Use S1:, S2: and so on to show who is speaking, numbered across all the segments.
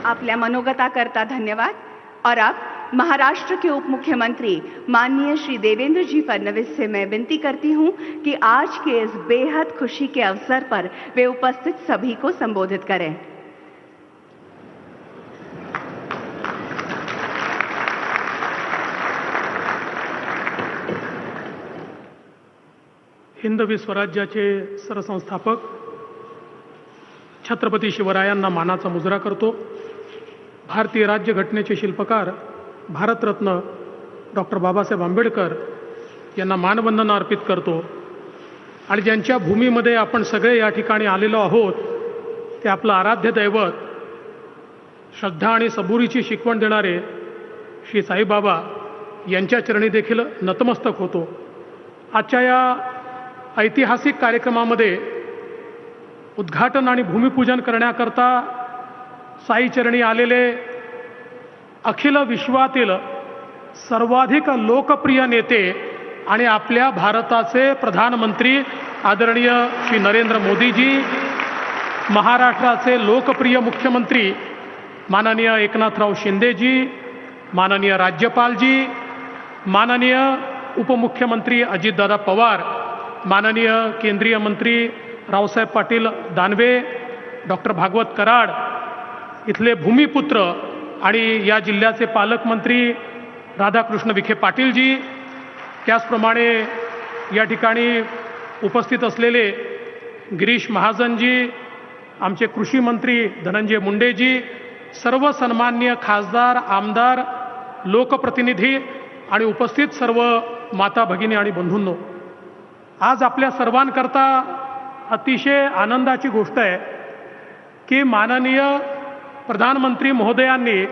S1: आपल्या मनोगताकरता धन्यवाद। और अब महाराष्ट्र के उप मुख्यमंत्री माननीय श्री देवेंद्र जी फडणवीस से मैं विनती करती हूं कि आज के इस बेहद खुशी के अवसर पर वे उपस्थित सभी को संबोधित करें।
S2: हिंदवी स्वराज्याचे सरसंस्थापक छत्रपती शिवरायांना मानाचा मुजरा करतो। भारतीय राज्यघटनेचे शिल्पकार भारतरत्न डॉक्टर बाबासाहेब आंबेडकर यांना मानवंदना अर्पित करतो। आणि ज्यांच्या भूमीमध्ये आपण सगळे या ठिकाणी आलेलो आहोत ते आपलं आराध्य दैवत, श्रद्धा आणि सबुरीची शिकवण देणारे श्री साईबाबा यांच्या चरणी देखील नतमस्तक होतो। आजच्या या ऐतिहासिक कार्यक्रमामध्ये उद्घाटन आणि भूमिपूजन करण्याकरता साईचरणी आलेले अखिल विश्वातील सर्वाधिक लोकप्रिय नेते आणि आपल्या भारताचे प्रधानमंत्री आदरणीय श्री नरेंद्र मोदीजी, महाराष्ट्राचे लोकप्रिय मुख्यमंत्री माननीय एकनाथराव शिंदेजी, माननीय राज्यपालजी, माननीय उपमुख्यमंत्री अजितदादा पवार, माननीय केंद्रीय मंत्री रावसाहेब पाटील दानवे, डॉक्टर भागवत कराड, इथले भूमिपुत्र आणि या जिल्ह्याचे पालकमंत्री राधाकृष्ण विखे पाटीलजी, त्याचप्रमाणे या ठिकाणी उपस्थित असलेले गिरीश महाजनजी, आमचे कृषी मंत्री धनंजय मुंडेजी, सर्व सन्माननीय खासदार, आमदार, लोकप्रतिनिधी आणि उपस्थित सर्व माता भगिनी आणि बंधूंनो, आज आपल्या सर्वांकरता अतिशय आनंदाची गोष्ट आहे की माननीय प्रधानमंत्री महोदयांनी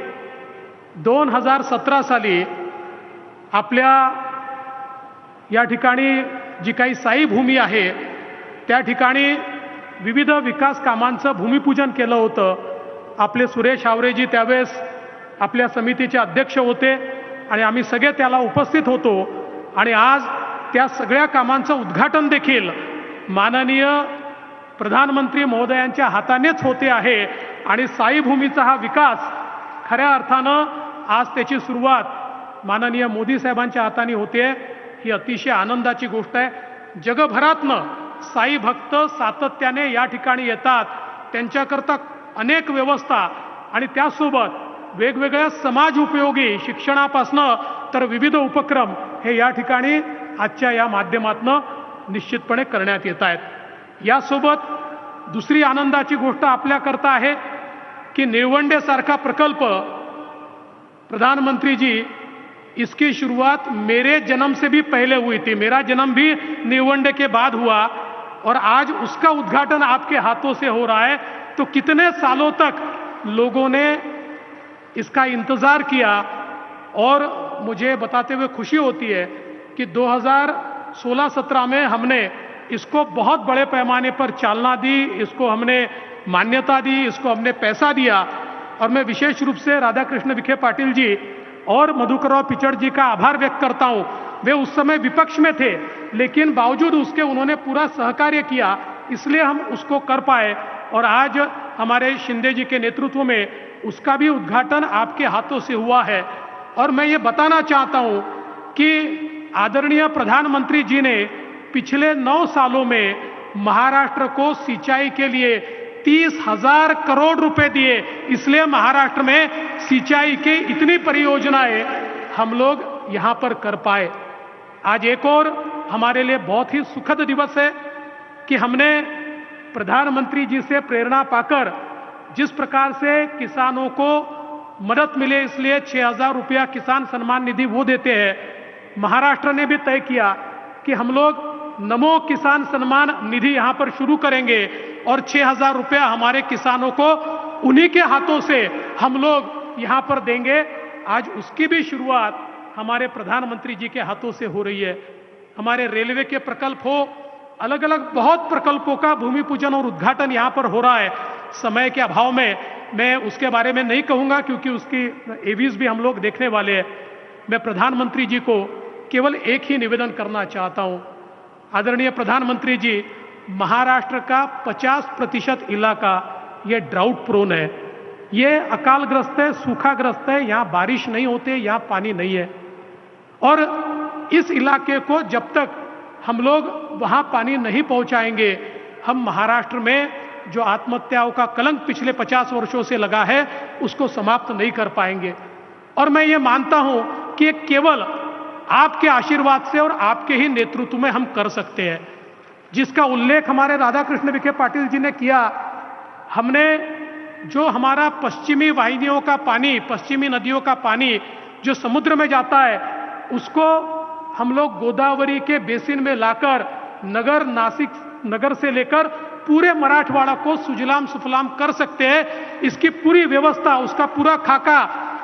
S2: 2017 साली आपल्या या ठिकाणी जी काही साई भूमी आहे त्या ठिकाणी विविध विकास कामांचं भूमिपूजन केलं होतं। आपले सुरेश हावरेजी त्यावेळेस आपल्या समितीचे अध्यक्ष होते आणि आम्ही सगळे त्याला उपस्थित होतो आणि आज त्या सगळ्या कामांचं उद्घाटन देखील माननीय प्रधानमंत्री महोदयांच्या हातानेच होते आहे आणि साई भूमीचा हा विकास खऱ्या अर्थानं आज त्याची सुरुवात माननीय मोदी साहेबांच्या हाताने होते। ही अतिशय आनंदाची गोष्ट आहे। जगभरातनं साई भक्त सातत्याने या ठिकाणी येतात, त्यांच्याकरता अनेक व्यवस्था आणि त्यासोबत वेगवेगळ्या समाज उपयोगी शिक्षणापासनं तर विविध उपक्रम हे या ठिकाणी आजच्या या माध्यमातून निश्चितपणे करण्यात येत आहेत। यासोबत दुसरी आनंदाची गोष्ट आपल्याकरता आहे की निळवंडेसारखा प्रकल्प प्रधानमंत्री जी इसकी शुरुआत मेरे जन्म से भी पहले हुई थी। मेरा जन्म भी निळवंडे के बाद हुआ और आज उसका उद्घाटन आपके हाथों से हो रहा है। तो कितने सालों तक लोगों ने इसका इंतजार किया और मुझे बताते हुए खुशी होती है कि 2016-17 में हमने इसको बहुत बड़े पैमाने पर चालना दी, इसको हमने मान्यता दी, इसको हमने पैसा दिया। और मैं विशेष रूप से राधाकृष्ण विखे पाटिल जी और मधुकरराव पिचड़ जी का आभार व्यक्त करता हूं। वे उस समय विपक्ष में थे लेकिन बावजूद उसके उन्होंने पूरा सहकार्य किया, इसलिए हम उसको कर पाए और आज हमारे शिंदे जी के नेतृत्व में उसका भी उद्घाटन आपके हाथों से हुआ है। और मैं ये बताना चाहता हूं कि आदरणीय प्रधानमंत्री जी ने पिछले 9 सालों में महाराष्ट्र को सिंचाई के लिए 30,000 करोड़ रुपए दिए, इसलिए महाराष्ट्र में सिंचाई की इतनी परियोजनाएं हम लोग यहां पर कर पाए। आज एक और हमारे लिए बहुत ही सुखद दिवस है कि हमने प्रधानमंत्री जी से प्रेरणा पाकर जिस प्रकार से किसानों को मदद मिले इसलिए 6,000 रुपया किसान सम्मान निधि वो देते हैं, महाराष्ट्र ने भी तय किया कि हम लोग नमो किसान सम्मान निधि यहां पर शुरू करेंगे और 6,000 रुपया हमारे किसानों को उन्हीं के हाथों से हम लोग यहां पर देंगे। आज उसकी भी शुरुआत हमारे प्रधानमंत्री जी के हाथों से हो रही है। हमारे रेलवे के प्रकल्प हो, अलग अलग बहुत प्रकल्पों का भूमि पूजन और उद्घाटन यहां पर हो रहा है। समय के अभाव में मैं उसके बारे में नहीं कहूंगा क्योंकि उसकी एवीज भी हम लोग देखने वाले हैं। मैं प्रधानमंत्री जी को केवल एक ही निवेदन करना चाहता हूं। आदरणीय प्रधानमंत्री जी, महाराष्ट्र का 50% इलाका ये ड्राउट प्रोन है। ये अकालग्रस्त है, सूखाग्रस्त है, यहाँ बारिश नहीं होती, यहाँ पानी नहीं है। और इस इलाके को जब तक हम लोग वहाँ पानी नहीं पहुँचाएंगे, हम महाराष्ट्र में जो आत्महत्याओं का कलंक पिछले 50 वर्षों से लगा है उसको समाप्त नहीं कर पाएंगे। और मैं ये मानता हूं कि केवल आपके आशीर्वाद से और आपके ही नेतृत्व में हम कर सकते हैं, जिसका उल्लेख हमारे राधाकृष्ण विखे पाटिल जी ने किया। हमने जो हमारा पश्चिमी वाहिनियों का पानी, पश्चिमी नदियों का पानी जो समुद्र में जाता है, उसको हम लोग गोदावरी के बेसिन में लाकर नासिक नगर से लेकर पूरे मराठवाड़ा को सुजलाम सुफलाम कर सकते हैं। इसकी पूरी व्यवस्था, उसका पूरा खाका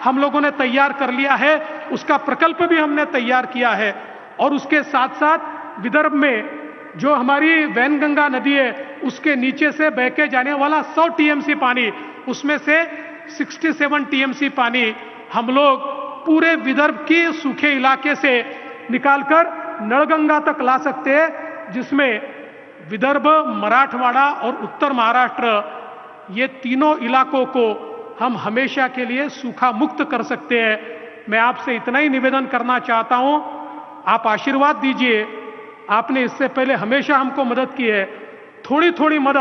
S2: हम लोगों ने तैयार कर लिया है, उसका प्रकल्प भी हमने तैयार किया है। और उसके साथ साथ विदर्भ में जो हमारी वैनगंगा नदी है, उसके नीचे से बह के जाने वाला 100 टीएमसी पानी, उसमें से 67 टीएमसी पानी हम लोग पूरे विदर्भ के सूखे इलाके से निकालकर नळगंगा तक ला सकते हैं, जिसमें विदर्भ, मराठवाड़ा और उत्तर महाराष्ट्र, ये तीनों इलाकों को हम हमेशा के लिए सूखा मुक्त कर सकते हैं। मैं आपसे इतना ही निवेदन करना चाहता हूं, आप आशीर्वाद दीजिए। आपने इससे पहले हमेशा हमको मदद की है, थोड़ी थोड़ी मदद